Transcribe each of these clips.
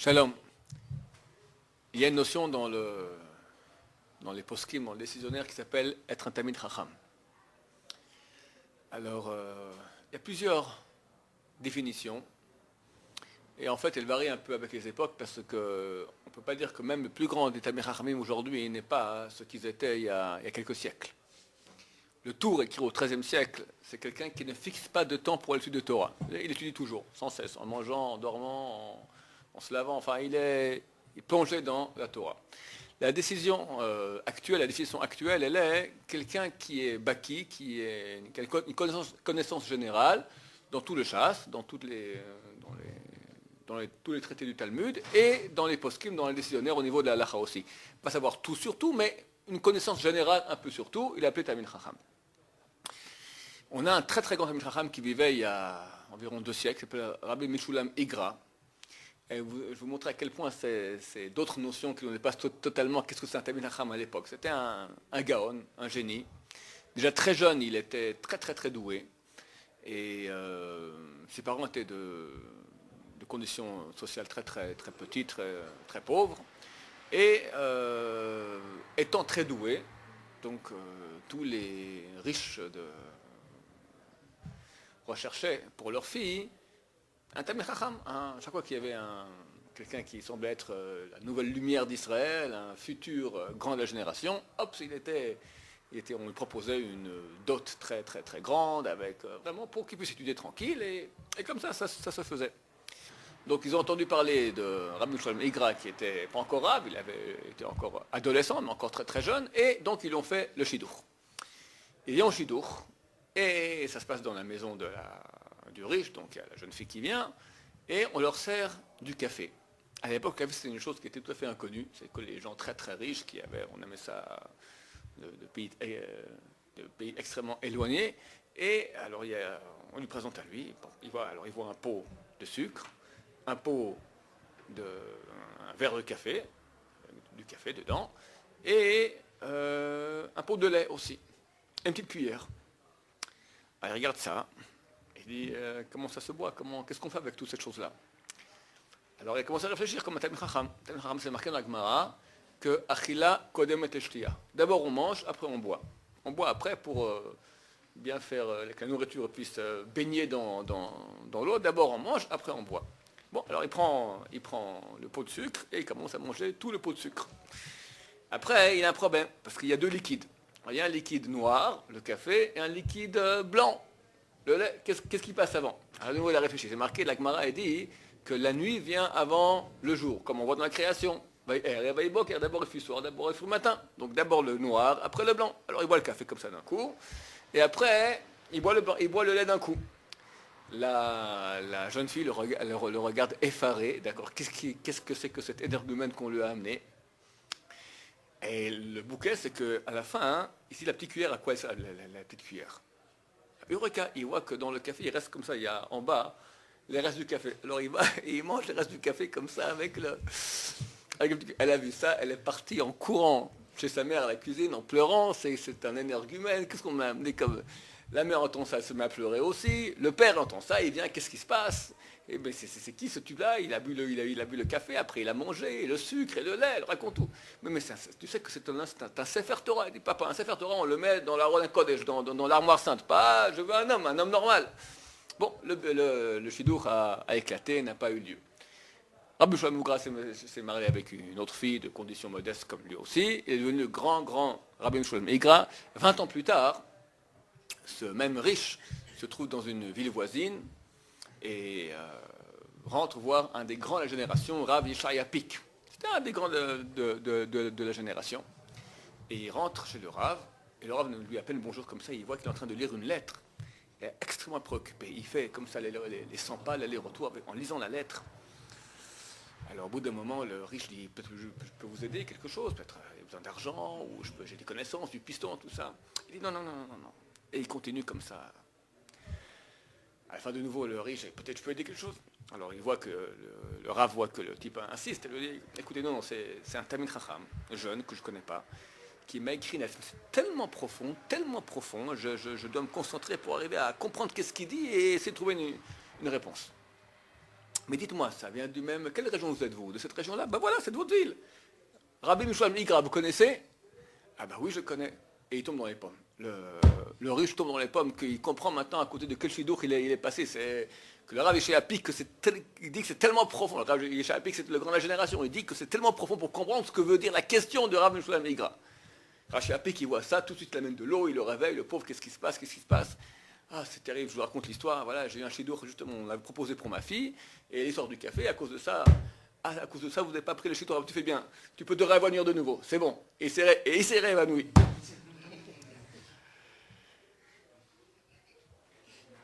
Shalom. Il y a une notion dans les poskim, dans le décisionnaire, qui s'appelle être un Talmid Chacham. Alors, il y a plusieurs définitions. Et en fait, elle varie un peu avec les époques parce qu'on ne peut pas dire que même le plus grand des Talmid Chachamim aujourd'hui n'est pas ce qu'ils étaient il y a quelques siècles. Le Tour, écrit au XIIIe siècle, c'est quelqu'un qui ne fixe pas de temps pour l'étude de Torah. Il étudie toujours, sans cesse, en mangeant, en dormant, en se lavant. Enfin, il est plongé dans la Torah. La décision actuelle, elle est quelqu'un qui est baki, qui a une connaissance générale dans tout le chasse, dans tous les traités du Talmud et dans les poskim, dans les décisionnaires au niveau de la halacha aussi. Pas savoir tout sur tout, mais une connaissance générale un peu sur tout. Il est appelé Talmid Chacham. On a un très très grand Talmid Chacham qui vivait il y a environ 2 siècles, qui s'appelle Rabbi Meshulam Igra. Et je vais vous montrer à quel point c'est d'autres notions qui nous dépassent totalement. Qu'est-ce que c'est un Talmid Chacham à l'époque? C'était un gaon, un génie. Déjà très jeune, il était très très très doué. Et ses parents étaient de conditions sociales très très très petites, très, très pauvres. Et étant très doué, donc tous les riches recherchaient pour leur fille un Talmid Chacham. Chaque fois qu'il y avait quelqu'un qui semblait être la nouvelle lumière d'Israël, un futur grand de la génération, hop, on lui proposait une dot très très très grande, avec vraiment pour qu'il puisse étudier tranquille, et comme ça se faisait. Donc ils ont entendu parler de Rabbi Meshulam Igra, qui n'était pas encore rab, il avait été encore adolescent, mais encore très très jeune, et donc ils ont fait le shidour. Ils ont shidour, et ça se passe dans la maison du riche, donc il y a la jeune fille qui vient, et on leur sert du café. À l'époque, le café c'était une chose qui était tout à fait inconnue, c'est que les gens très très riches, on aimait ça de pays extrêmement éloignés, et alors on lui présente à lui, il voit un pot de sucre, un verre de café, du café dedans, et un pot de lait aussi, et une petite cuillère. Alors il regarde ça, et il dit comment ça se boit, qu'est-ce qu'on fait avec toutes ces choses-là? Alors il commence à réfléchir comme un Talmid Chacham. Talmid Chacham, c'est marqué dans la Gemara que Achila kodem et shtiya. D'abord on mange, après on boit. On boit après pour bien faire que la nourriture puisse baigner dans l'eau. D'abord on mange, après on boit. Bon, alors il prend le pot de sucre et il commence à manger tout le pot de sucre. Après, il a un problème, parce qu'il y a 2 liquides. Il y a un liquide noir, le café, et un liquide blanc, le lait. Qu'est-ce qui passe avant? Alors, de nouveau, il a réfléchi. C'est marqué, la Gemara dit que la nuit vient avant le jour, comme on voit dans la création. D'abord il fait soir, d'abord il fait matin. Donc d'abord le noir, après le blanc. Alors il boit le café comme ça d'un coup, et après il boit le lait d'un coup. La jeune fille le regarde effarée, d'accord. Qu'est-ce que c'est que cet énergumène qu'on lui a amené? Et le bouquet, c'est qu'à la fin, ici la petite cuillère, à quoi elle sert la petite cuillère? Eureka, il voit que dans le café, il reste comme ça, il y a en bas les restes du café. Alors il va et il mange les restes du café comme ça elle a vu ça, elle est partie en courant chez sa mère à la cuisine en pleurant. C'est un énergumène, qu'est-ce qu'on m'a amené comme... La mère entend ça, elle se met à pleurer aussi. Le père entend ça, il vient, qu'est-ce qui se passe? Et ben c'est qui ce type-là? Il a bu le café, après il a mangé, et le sucre et le lait, elle raconte tout. Mais tu sais que c'est un Sefer Torah. Il dit, papa, un Sefer Torah, on le met dans la Roland Kodesh, dans l'armoire sainte. Pas, je veux un homme normal. Bon, le shidour a éclaté, n'a pas eu lieu. Rabbi Meshulam Igra s'est marié avec une autre fille de conditions modestes comme lui aussi. Il est devenu le grand Rabbi Meshulam Igra. 20 ans plus tard, ce même riche se trouve dans une ville voisine et rentre voir un des grands de la génération, Rav Yeshaya Pik. C'était un des grands de la génération. Et il rentre chez le Rav, et le Rav lui appelle bonjour comme ça, il voit qu'il est en train de lire une lettre. Il est extrêmement préoccupé. Il fait comme ça les 100 pas, l'aller-retour en lisant la lettre. Alors au bout d'un moment, le riche dit, peut-être que je peux vous aider, quelque chose, peut-être il y a besoin d'argent, ou j'ai des connaissances, du piston, tout ça. Il dit non. Et il continue comme ça. À la fin de nouveau, le riche, peut-être je peux aider quelque chose. Alors il voit que le Rav voit que le type insiste, et lui dit, écoutez, non, c'est un Talmid Chacham, jeune, que je ne connais pas, qui m'a écrit une lettre. C'est tellement profond, je dois me concentrer pour arriver à comprendre qu'est-ce qu'il dit et essayer de trouver une réponse. Mais dites-moi, ça vient du même. Quelle région vous êtes-vous? De cette région-là? Ben voilà, c'est de votre ville. Rabbi Mishloim Igra, vous connaissez? Ah ben oui, je connais. Et il tombe dans les pommes. Le riche tombe dans les pommes, qu'il comprend maintenant à côté de quel chidour il est passé. C'est que le Rav Yeshayapik, il dit que c'est tellement profond. Le Rav Yeshayapik, c'est le grand de la génération. Il dit que c'est tellement profond pour comprendre ce que veut dire la question de Rabbi Mishloim Igra. Rav Yeshayapik, il voit ça, tout de suite il amène de l'eau, il le réveille, le pauvre, qu'est-ce qui se passe, qu'est-ce qui se passe? Ah, c'est terrible, je vous raconte l'histoire. Voilà, j'ai eu un chidour, justement, on l'avait proposé pour ma fille, et l'histoire du café, à cause de ça, vous n'avez pas pris le chidour, tu fais bien, tu peux te réavenir de nouveau, c'est bon. Et il s'est réévanoui.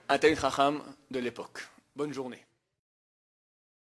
Un Talmid Chacham de l'époque. Bonne journée.